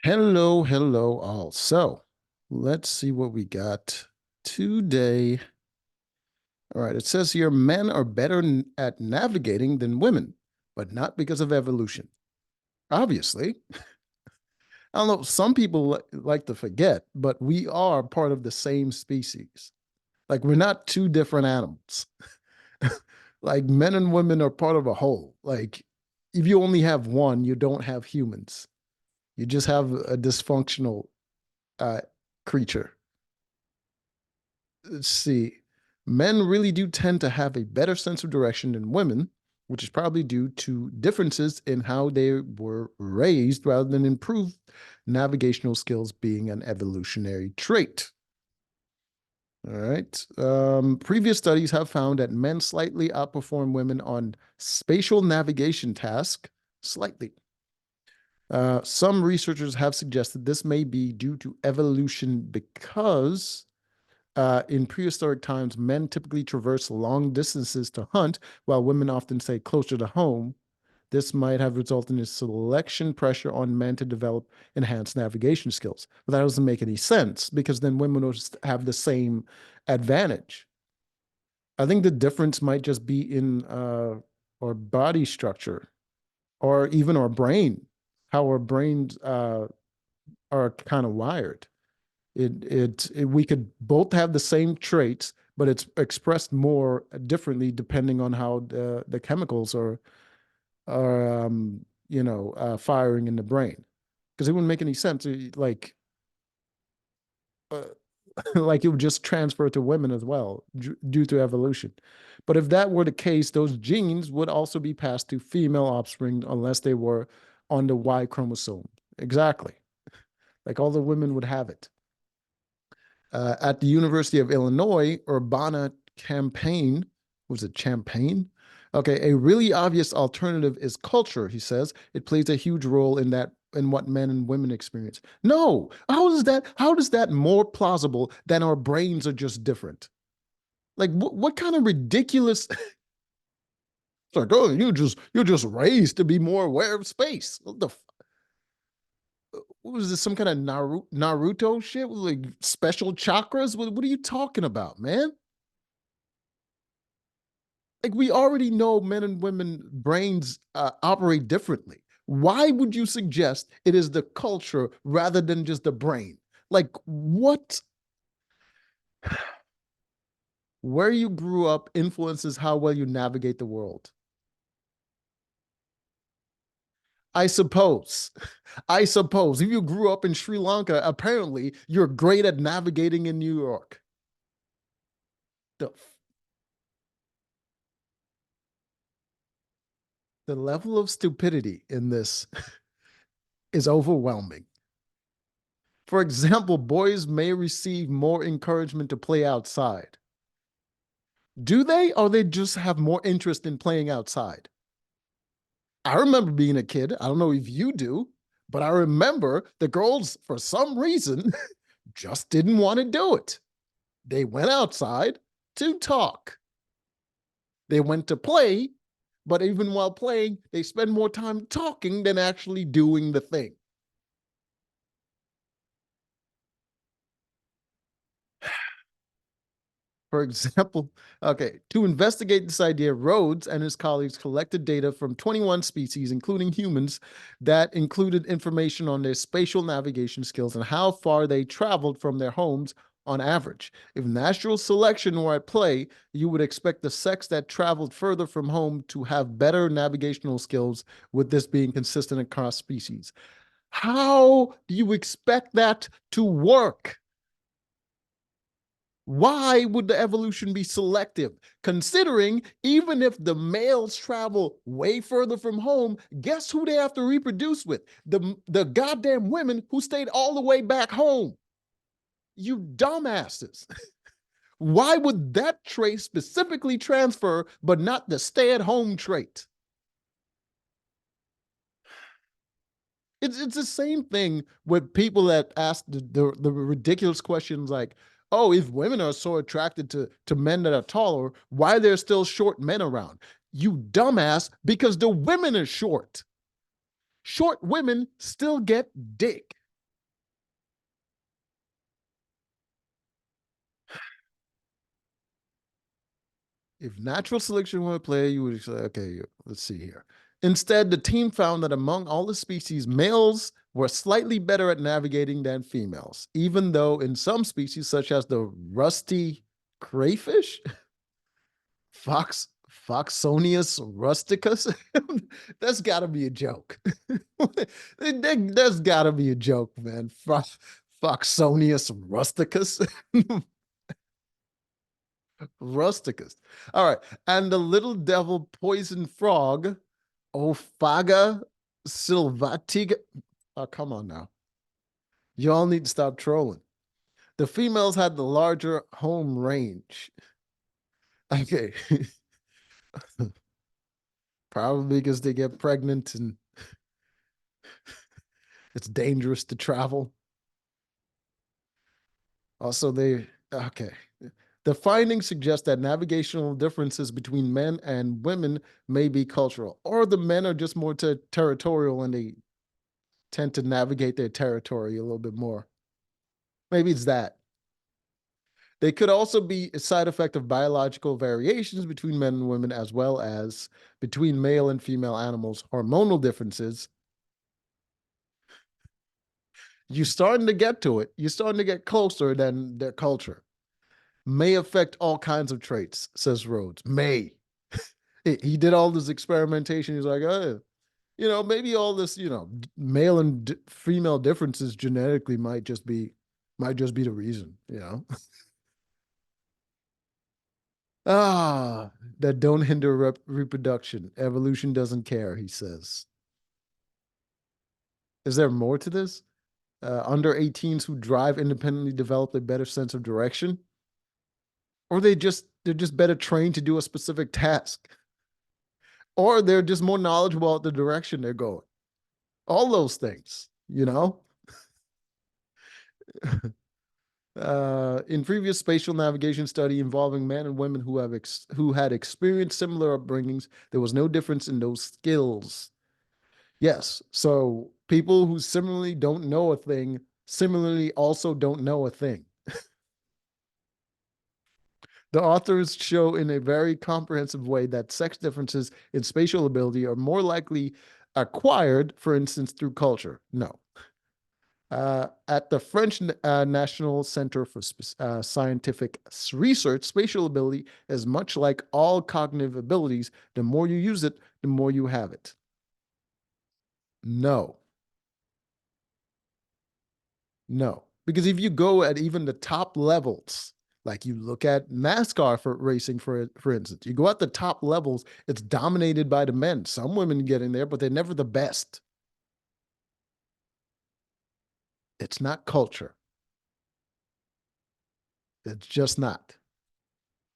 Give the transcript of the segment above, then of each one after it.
Hello, hello, all. So let's see what we got today. All right, it says here men are better at navigating than women, but not because of evolution. Obviously, I don't know, some people like to forget, but we are part of the same species. Like, we're not two different animals. Like, men and women are part of a whole. Like, if you only have one, you don't have humans. You just have a dysfunctional uh, creature. Let's see. Men really do tend to have a better sense of direction than women, which is probably due to differences in how they were raised rather than improved navigational skills being an evolutionary trait. All right. Previous studies have found that men slightly outperform women on spatial navigation tasks, slightly. Some researchers have suggested this may be due to evolution because in prehistoric times, men typically traverse long distances to hunt, while women often stay closer to home. This might have resulted in selection pressure on men to develop enhanced navigation skills. But that doesn't make any sense because then women will have the same advantage. I think the difference might just be in our body structure or even our brain, how our brains are kind of wired. We could both have the same traits, but it's expressed more differently depending on how the chemicals are firing in the brain. Because it wouldn't make any sense, like uh, like it would just transfer to women as well due to evolution. But if that were the case, those genes would also be passed to female offspring unless they were on the Y chromosome. Exactly. Like all the women would have it. At the University of Illinois, Urbana was it Champaign? Okay, a really obvious alternative is culture, he says. It plays a huge role in what men and women experience. No, how does that more plausible than our brains are just different? Like what kind of ridiculous it's like, oh, you're just raised to be more aware of space. What was this, some kind of Naruto shit with like special chakras? What are you talking about, man? Like we already know men and women brains operate differently. Why would you suggest it is the culture rather than just the brain? Like what? Where you grew up influences how well you navigate the world. I suppose. I suppose if you grew up in Sri Lanka, apparently you're great at navigating in New York. The the level of stupidity in this is overwhelming. For example, boys may receive more encouragement to play outside. Do they, or they just have more interest in playing outside? I remember being a kid. I don't know if you do, but I remember the girls, for some reason, just didn't want to do it. They went outside to talk. They went to play, but even while playing, they spend more time talking than actually doing the thing. For example, okay, to investigate this idea, Rhodes and his colleagues collected data from 21 species, including humans, that included information on their spatial navigation skills and how far they traveled from their homes on average. If natural selection were at play, you would expect the sex that traveled further from home to have better navigational skills, with this being consistent across species. How do you expect that to work? Why would the evolution be selective? Considering even if the males travel way further from home, guess who they have to reproduce with? The goddamn women who stayed all the way back home. You dumbasses. Why would that trait specifically transfer, but not the stay at home trait? It's the same thing with people that ask the ridiculous questions like, oh, if women are so attracted to men that are taller, why are there still short men around? You dumbass, because the women are short. Short women still get dick. If natural selection were at play, you would say, okay, let's see here. Instead, the team found that among all the species, males were slightly better at navigating than females, even though in some species, such as the rusty crayfish, Foxonius rusticus, that's got to be a joke. There's got to be a joke, man. Foxonius rusticus. Rusticus. All right. And the little devil poison frog, Ophaga sylvatica. Oh, come on now. You all need to stop trolling. The females had the larger home range. Okay. Probably because they get pregnant and it's dangerous to travel. Also, okay. The findings suggest that navigational differences between men and women may be cultural, or the men are just more territorial and they tend to navigate their territory a little bit more. Maybe it's that. They could also be a side effect of biological variations between men and women, as well as between male and female animals, hormonal differences. You're starting to get to it. You're starting to get closer than their culture. May affect all kinds of traits, says Rhodes. May. He did all this experimentation. He's like, oh, maybe all this, male and female differences genetically might just be the reason. Ah, that don't hinder reproduction. Evolution doesn't care, he says. Is there more to this? Under 18s who drive independently develop a better sense of direction, or they're just better trained to do a specific task, or they're just more knowledgeable about the direction they're going. All those things. In previous spatial navigation study involving men and women who had experienced similar upbringings, there was no difference in those skills. Yes, so people who similarly don't know a thing similarly also don't know a thing. The authors show in a very comprehensive way that sex differences in spatial ability are more likely acquired, for instance, through culture. No. At the French National Center for Scientific Research, spatial ability is much like all cognitive abilities. The more you use it, the more you have it. No, no. Because if you go at even the top levels, like you look at NASCAR for racing, for instance, you go at the top levels, it's dominated by the men. Some women get in there, but they're never the best. It's not culture. It's just not.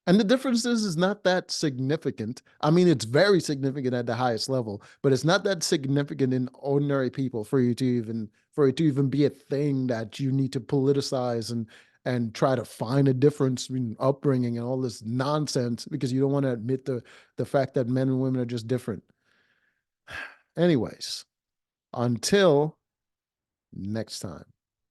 And the difference is not that significant. I mean, it's very significant at the highest level, but it's not that significant in ordinary people for it to even be a thing that you need to politicize and try to find a difference in upbringing and all this nonsense because you don't want to admit the fact that men and women are just different. Anyways, until next time.